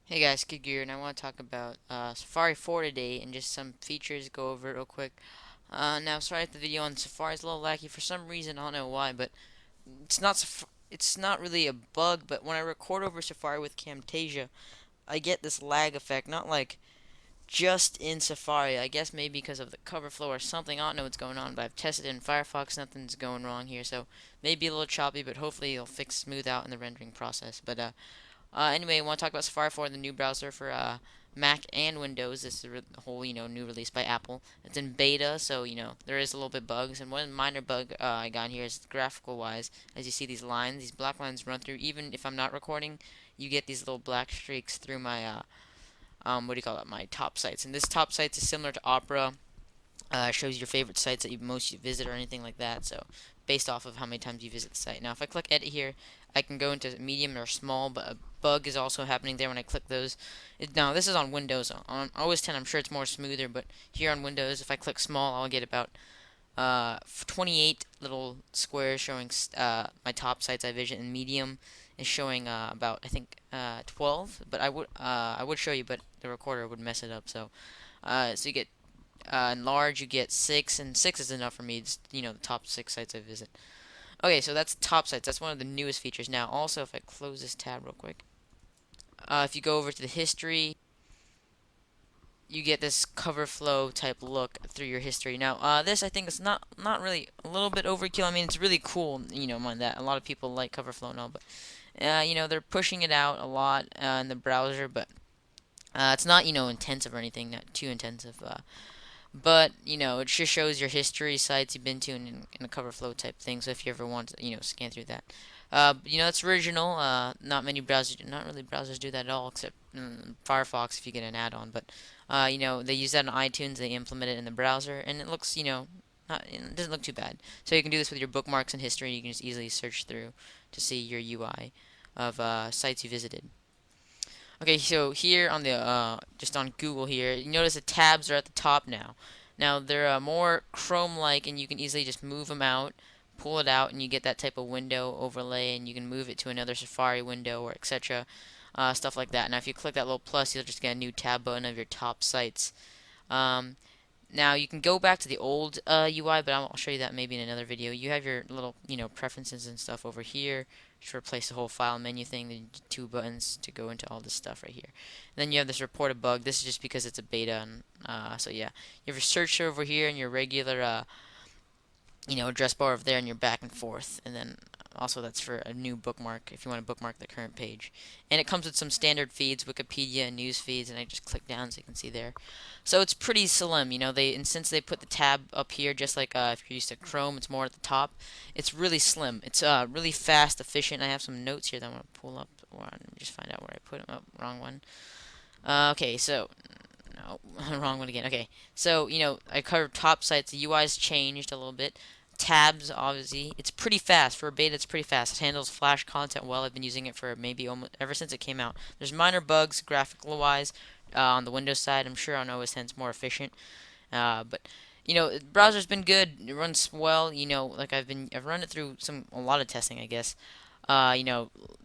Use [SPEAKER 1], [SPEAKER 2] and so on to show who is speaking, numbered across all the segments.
[SPEAKER 1] Hey guys, Kid Gear, and I want to talk about Safari 4 today and just some features, go over it real quick. Now, sorry if the video on Safari is a little laggy for some reason, I don't know why, but it's not really a bug, but when I record over Safari with Camtasia, I get this lag effect, not like just in Safari. I guess maybe because of the cover flow or something, I don't know what's going on, but I've tested it in Firefox, nothing's going wrong here, so maybe a little choppy, but hopefully it'll fix smooth out in the rendering process. Anyway, I want to talk about Safari 4, the new browser for Mac and Windows. This is a whole, new release by Apple. It's in beta, so, there is a little bit bugs. And one minor bug I got in here is graphical wise. As you see these lines, these black lines run through, even if I'm not recording, you get these little black streaks through my, what do you call it, my top sites. And this top sites is similar to Opera. Shows your favorite sites that you most visit or anything like that. So based off of how many times you visit the site. Now, if I click edit here, I can go into medium or small, but a bug is also happening there when I click those. Now, this is on Windows. On OS 10, I'm sure it's more smoother, but here on Windows, if I click small, I'll get about 28 little squares showing my top sites I visit, and medium is showing about I think 12. But I would show you, but the recorder would mess it up. So you get in large, you get six, and six is enough for me. It's, the top six sites I visit. Okay, so that's top sites. That's one of the newest features. Now, also, if I close this tab real quick, if you go over to the history, you get this cover flow type look through your history. Now, this I think is not really a little bit overkill. I mean, it's really cool. Mind that a lot of people like cover flow and all, but they're pushing it out a lot in the browser, but it's not intensive or anything, not too intensive. But, it just shows your history, sites you've been to, and a cover flow type thing. So if you ever want to, scan through that. It's original. Not many browsers, not really browsers do that at all, except Firefox if you get an add-on. But, they use that on iTunes. They implement it in the browser, and it looks, it doesn't look too bad. So you can do this with your bookmarks and history. You can just easily search through to see your UI of sites you visited. Okay, so here on the just on Google here, you notice the tabs are at the top now. Now they're more Chrome-like, and you can easily just move them out, pull it out, and you get that type of window overlay, and you can move it to another Safari window or etc. Stuff like that. Now if you click that little plus, you'll just get a new tab button of your top sites. Um, Now you can go back to the old UI, but I'll show you that maybe in another video. You have your little, preferences and stuff over here. Just replace the whole file menu thing, the two buttons to go into all this stuff right here. And then you have this report a bug. This is just because it's a beta, and so yeah. You have your search over here and your regular address bar over there and your back and forth, and then also that's for a new bookmark if you want to bookmark the current page. And it comes with some standard feeds, Wikipedia and news feeds, and I just click down so you can see there. So it's pretty slim, and since they put the tab up here, just like if you're used to Chrome, it's more at the top. It's really slim. It's really fast, efficient. I have some notes here that I want to pull up. Let me just find out where I put them. Oh, wrong one. Okay, so no, wrong one again. Okay, so I covered top sites. The UI's changed a little bit. Tabs, obviously, it's pretty fast for a beta. It's pretty fast. It handles Flash content well. I've been using it for maybe almost ever since it came out. There's minor bugs, graphical wise, on the Windows side. I'm sure on OS 10 it's more efficient. But the browser's been good. It runs well. Like I've run it through a lot of testing, I guess. A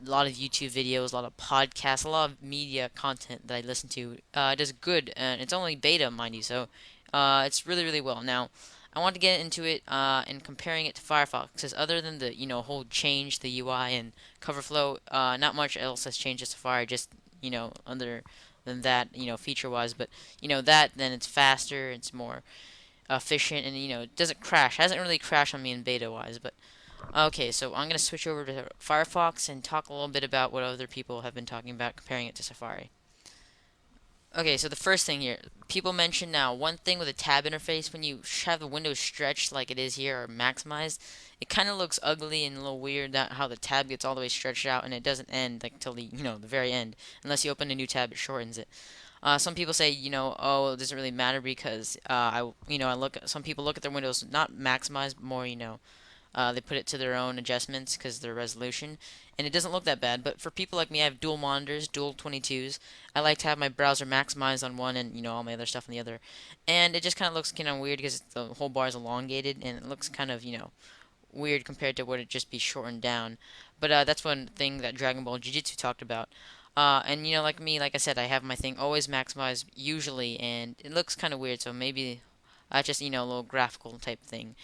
[SPEAKER 1] lot of YouTube videos, a lot of podcasts, a lot of media content that I listen to. It does good, and it's only beta, mind you, so it's really, really well. Now, I want to get into it and comparing it to Firefox, because other than the whole change, the UI and cover flow, not much else has changed to Safari. Just other than that, feature-wise, but that then it's faster, it's more efficient, and it doesn't crash. It hasn't really crashed on me in beta-wise, but okay, so I'm going to switch over to Firefox and talk a little bit about what other people have been talking about comparing it to Safari. Okay, so the first thing here, people mention now one thing with a tab interface, when you have the window stretched like it is here or maximized, it kind of looks ugly and a little weird that how the tab gets all the way stretched out and it doesn't end like till the very end. Unless you open a new tab, it shortens it. Some people say, oh, it doesn't really matter because I look. Some people look at their windows not maximized, more, they put it to their own adjustments because their resolution, and it doesn't look that bad. But for people like me, I have dual monitors, dual 22s. I like to have my browser maximized on one and all my other stuff on the other, and it just kind of looks kind of weird because the whole bar is elongated and it looks kind of weird compared to what it just be shortened down. But that's one thing that Dragon Ball Jiu-Jitsu talked about. And like me, like I said, I have my thing always maximized usually, and it looks kind of weird. So maybe just a little graphical type thing.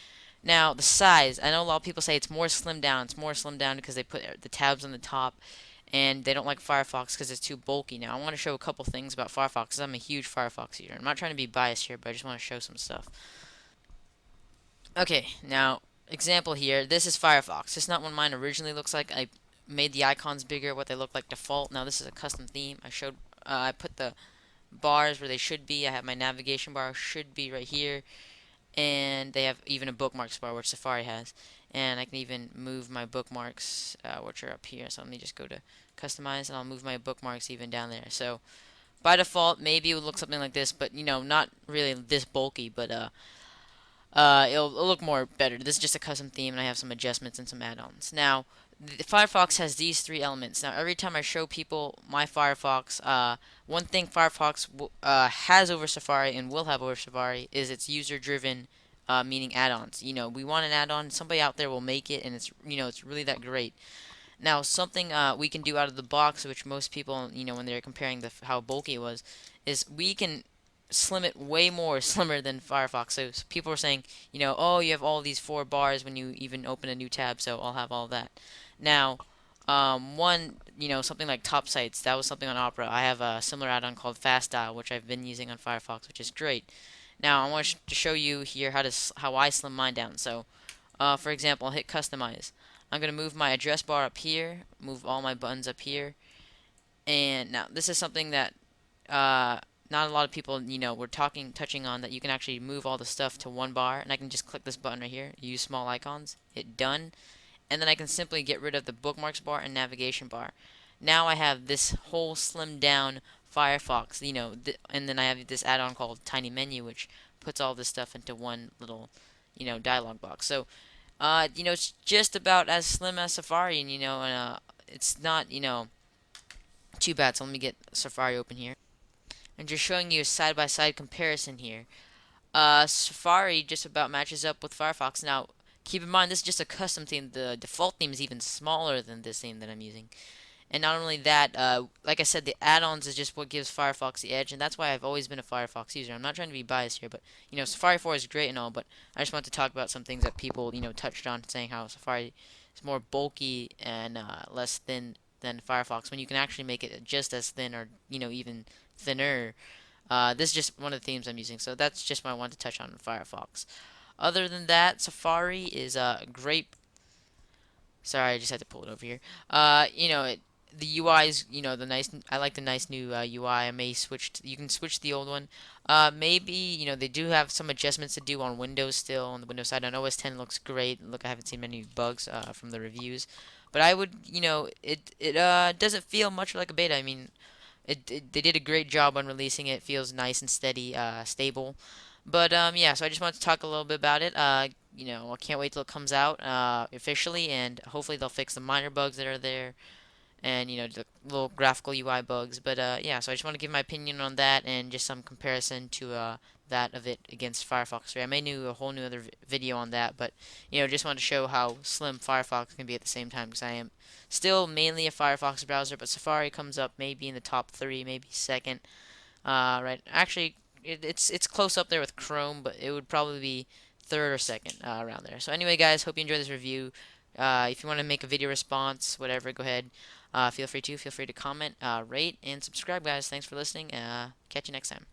[SPEAKER 1] Now the size, I know a lot of people say it's more slimmed down. It's more slimmed down because they put the tabs on the top, and they don't like Firefox because it's too bulky. Now I want to show a couple things about Firefox because I'm a huge Firefox user. I'm not trying to be biased here, but I just want to show some stuff. Okay, now example here. This is Firefox. This is not what mine originally looks like. I made the icons bigger, what they look like default. Now this is a custom theme. I put the bars where they should be. I have my navigation bar should be right here, and they have even a bookmarks bar, which Safari has. And I can even move my bookmarks, which are up here. So let me just go to customize, and I'll move my bookmarks even down there. So by default, maybe it would look something like this, but not really this bulky, but it'll look more better. This is just a custom theme, and I have some adjustments and some add-ons. Now, the Firefox has these three elements. Now, every time I show people my Firefox, one thing Firefox has over Safari and will have over Safari is its user-driven, meaning add-ons. We want an add-on, somebody out there will make it, and it's really that great. Now, something we can do out of the box, which most people, when they're comparing how bulky it was, is we can slim it way more slimmer than Firefox. So people are saying, oh, you have all these four bars when you even open a new tab, so I'll have all that. Now, something like top sites, that was something on Opera. I have a similar add-on called Fast Dial, which I've been using on Firefox, which is great. Now, I want to show you here how I slim mine down. So, for example, I'll hit Customize. I'm going to move my address bar up here, move all my buttons up here, and now this is something that not a lot of people, were touching on, that you can actually move all the stuff to one bar, and I can just click this button right here, use small icons, hit done, and then I can simply get rid of the bookmarks bar and navigation bar. Now I have this whole slimmed down Firefox, and then I have this add-on called Tiny Menu, which puts all this stuff into one little, dialog box. So, it's just about as slim as Safari, and it's not, too bad. So let me get Safari open here, and just showing you a side-by-side comparison here. Safari just about matches up with Firefox. Now, keep in mind, this is just a custom theme. The default theme is even smaller than this theme that I'm using. And not only that, like I said, the add-ons is just what gives Firefox the edge, and that's why I've always been a Firefox user. I'm not trying to be biased here, but Safari 4 is great and all, but I just want to talk about some things that people touched on, saying how Safari is more bulky and less thin than Firefox, when you can actually make it just as thin, or even thinner. This is just one of the themes I'm using, so that's just what I wanted to touch on in Firefox. Other than that, Safari is a great. Sorry, I just had to pull it over here. The UI is, the nice. I like the nice new UI. I may switch. You can switch the old one. Maybe they do have some adjustments to do on Windows still. On the Windows side, on OS 10 looks great. Look, I haven't seen many bugs from the reviews, but I would, it doesn't feel much like a beta. I mean, they did a great job on releasing it. It feels nice and steady, stable. But yeah, so I just wanted to talk a little bit about it. I can't wait till it comes out officially, and hopefully they'll fix the minor bugs that are there, and the little graphical UI bugs. But yeah, so I just want to give my opinion on that, and just some comparison to that of it against Firefox 3. I may do a whole new other video on that, but just want to show how slim Firefox can be at the same time, because I am still mainly a Firefox browser, but Safari comes up maybe in the top three, maybe second. Right, actually, it's close up there with Chrome, but it would probably be third or second around there. So anyway, guys, hope you enjoyed this review. If you want to make a video response, whatever, go ahead. Feel free to comment, rate, and subscribe, guys. Thanks for listening. Catch you next time.